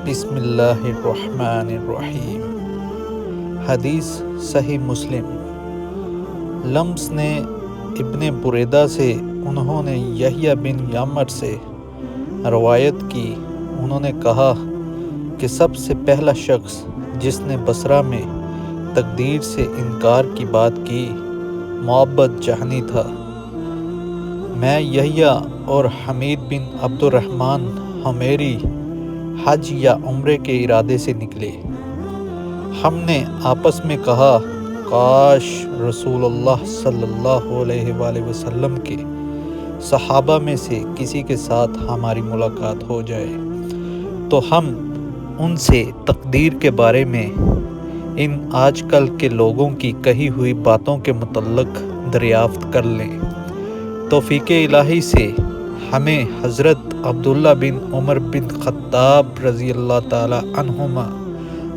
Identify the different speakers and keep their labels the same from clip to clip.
Speaker 1: بسم اللہ الرحمن الرحیم۔ حدیث صحیح مسلم۔ لمس نے ابن بریدہ سے، انہوں نے یحییٰ بن یعمر سے روایت کی، انہوں نے کہا کہ سب سے پہلا شخص جس نے بصرہ میں تقدیر سے انکار کی بات کی معبد جہنی تھا۔ میں یحییٰ اور حمید بن عبد الرحمن حمیری حج یا عمرے کے ارادے سے نکلے۔ ہم نے آپس میں کہا کاش رسول اللہ صلی اللہ علیہ وآلہ وسلم کے صحابہ میں سے کسی کے ساتھ ہماری ملاقات ہو جائے تو ہم ان سے تقدیر کے بارے میں ان آج کل کے لوگوں کی کہی ہوئی باتوں کے متعلق دریافت کر لیں۔ توفیق الہی سے ہمیں حضرت عبداللہ بن عمر بن خطاب رضی اللہ تعالی عنہما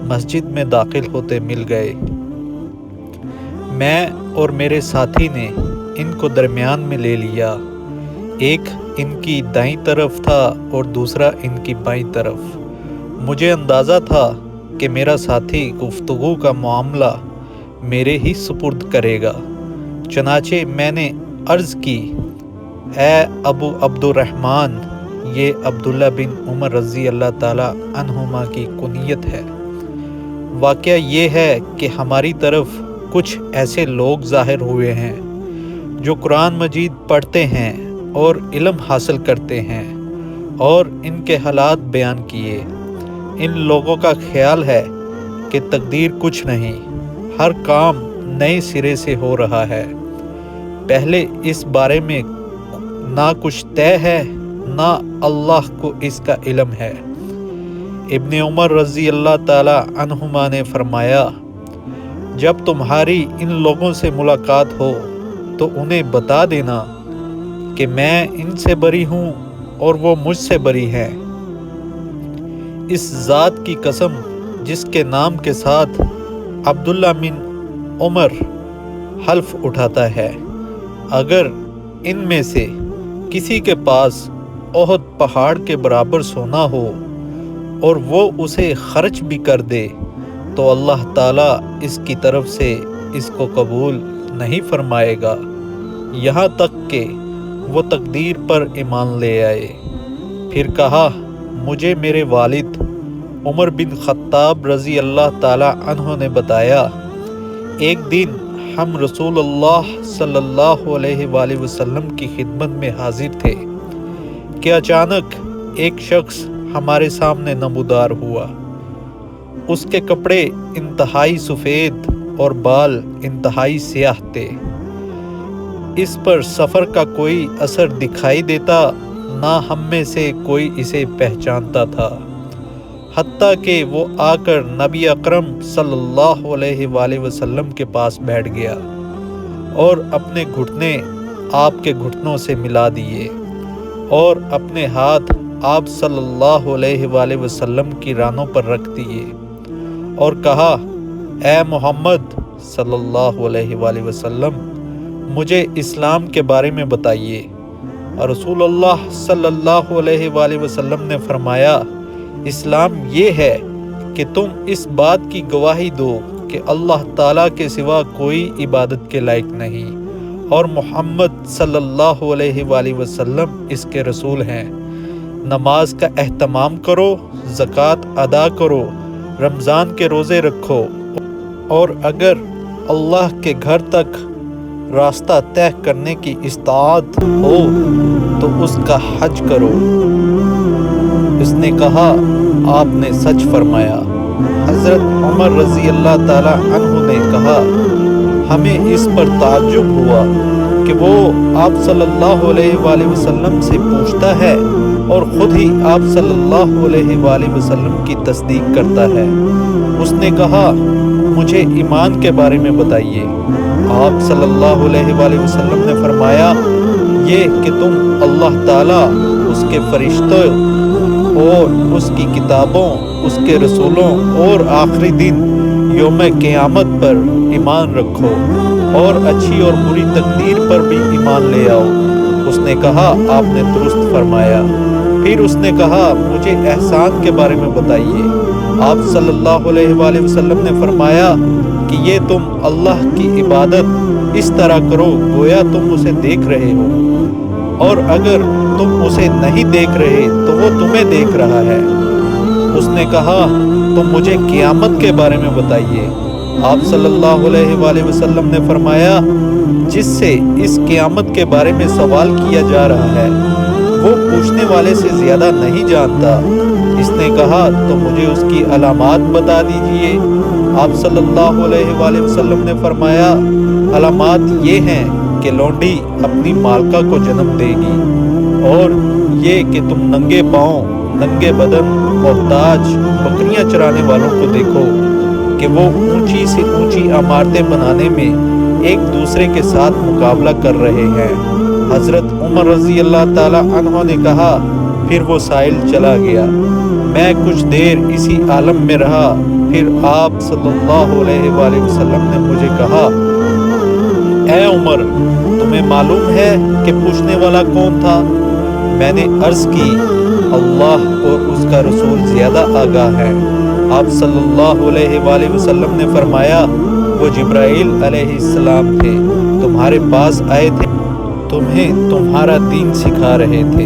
Speaker 1: مسجد میں داخل ہوتے مل گئے۔ میں اور میرے ساتھی نے ان کو درمیان میں لے لیا، ایک ان کی دائیں طرف تھا اور دوسرا ان کی بائیں طرف۔ مجھے اندازہ تھا کہ میرا ساتھی گفتگو کا معاملہ میرے ہی سپرد کرے گا، چنانچہ میں نے عرض کی اے ابو عبد الرحمن، یہ عبداللہ بن عمر رضی اللہ تعالی عنہما کی کنیت ہے۔ واقعہ یہ ہے کہ ہماری طرف کچھ ایسے لوگ ظاہر ہوئے ہیں جو قرآن مجید پڑھتے ہیں اور علم حاصل کرتے ہیں، اور ان کے حالات بیان کیے۔ ان لوگوں کا خیال ہے کہ تقدیر کچھ نہیں، ہر کام نئے سرے سے ہو رہا ہے، پہلے اس بارے میں نہ کچھ طے ہے نہ اللہ کو اس کا علم ہے۔ ابن عمر رضی اللہ تعالی عنہما نے فرمایا جب تمہاری ان لوگوں سے ملاقات ہو تو انہیں بتا دینا کہ میں ان سے بری ہوں اور وہ مجھ سے بری ہیں۔ اس ذات کی قسم جس کے نام کے ساتھ عبداللہ بن عمر حلف اٹھاتا ہے، اگر ان میں سے کسی کے پاس احد پہاڑ کے برابر سونا ہو اور وہ اسے خرچ بھی کر دے تو اللہ تعالیٰ اس کی طرف سے اس کو قبول نہیں فرمائے گا یہاں تک کہ وہ تقدیر پر ایمان لے آئے۔ پھر کہا مجھے میرے والد عمر بن خطاب رضی اللہ تعالی عنہ نے بتایا، ایک دن ہم رسول اللہ صلی اللہ علیہ وآلہ وسلم کی خدمت میں حاضر تھے کہ اچانک ایک شخص ہمارے سامنے نمودار ہوا۔ اس کے کپڑے انتہائی سفید اور بال انتہائی سیاہ تھے۔ اس پر سفر کا کوئی اثر دکھائی دیتا، نہ ہم میں سے کوئی اسے پہچانتا تھا، حتیٰ کہ وہ آ کر نبی اکرم صلی اللہ علیہ وآلہ وسلم کے پاس بیٹھ گیا اور اپنے گھٹنے آپ کے گھٹنوں سے ملا دیے اور اپنے ہاتھ آپ صلی اللہ علیہ وآلہ وسلم کی رانوں پر رکھ دیے اور کہا اے محمد صلی اللہ علیہ وآلہ وسلم، مجھے اسلام کے بارے میں بتائیے۔ اور رسول اللہ صلی اللہ علیہ وآلہ وسلم نے فرمایا اسلام یہ ہے کہ تم اس بات کی گواہی دو کہ اللہ تعالیٰ کے سوا کوئی عبادت کے لائق نہیں اور محمد صلی اللہ علیہ وآلہ وسلم اس کے رسول ہیں، نماز کا اہتمام کرو، زکوٰۃ ادا کرو، رمضان کے روزے رکھو، اور اگر اللہ کے گھر تک راستہ طے کرنے کی استطاعت ہو تو اس کا حج کرو۔ اس نے کہا آپ نے سچ فرمایا۔ حضرت عمر رضی اللہ تعالی عنہ نے کہا ہمیں اس پر تعجب ہوا کہ وہ آپ صلی اللہ علیہ وآلہ وسلم سے پوچھتا ہے اور خود ہی آپ صلی اللہ علیہ وآلہ وسلم کی تصدیق کرتا ہے۔ اس نے کہا مجھے ایمان کے بارے میں بتائیے۔ آپ صلی اللہ علیہ وآلہ وسلم نے فرمایا یہ کہ تم اللہ تعالیٰ، اس کے فرشتوں اور اس کی کتابوں، اس کے رسولوں اور آخری دن یوم قیامت پر ایمان رکھو اور اچھی اور بری تقدیر پر بھی ایمان لے آؤ۔ اس نے کہا آپ نے درست فرمایا۔ پھر اس نے کہا مجھے احسان کے بارے میں بتائیے۔ آپ صلی اللہ علیہ وآلہ وسلم نے فرمایا کہ یہ تم اللہ کی عبادت اس طرح کرو گویا تم اسے دیکھ رہے ہو، اور اگر تم اسے نہیں دیکھ رہے تو وہ تمہیں دیکھ رہا ہے۔ اس نے کہا تم مجھے قیامت کے بارے میں بتائیے۔ آپ صلی اللہ علیہ وآلہ وسلم نے فرمایا جس سے اس قیامت کے بارے میں سوال کیا جا رہا ہے وہ پوچھنے والے سے زیادہ نہیں جانتا۔ اس نے کہا تو مجھے اس کی علامات بتا دیجئے۔ آپ صلی اللہ علیہ وآلہ وسلم نے فرمایا علامات یہ ہیں کہ لونڈی اپنی مالکہ کو جنم دے گی، اور یہ کہ تم ننگے پاؤں ننگے بدن محتاج بکریاں چرانے والوں کو دیکھو کہ وہ اونچی سے اونچی عمارتیں بنانے میں ایک دوسرے کے ساتھ مقابلہ کر رہے ہیں۔ حضرت عمر رضی اللہ تعالی عنہ نے کہا پھر وہ سائل چلا گیا۔ میں کچھ دیر اسی عالم میں رہا، پھر آپ صلی اللہ علیہ وآلہ وسلم نے مجھے کہا اے عمر تمہیں معلوم ہے کہ پوچھنے والا کون تھا؟ میں نے عرض کی اللہ اور اس کا رسول زیادہ آگاہ ہے۔ آپ صلی اللہ علیہ وآلہ وسلم نے فرمایا وہ جبرائیل علیہ السلام تھے، تمہارے پاس آئے تھے، تمہیں تمہارا دین سکھا رہے تھے۔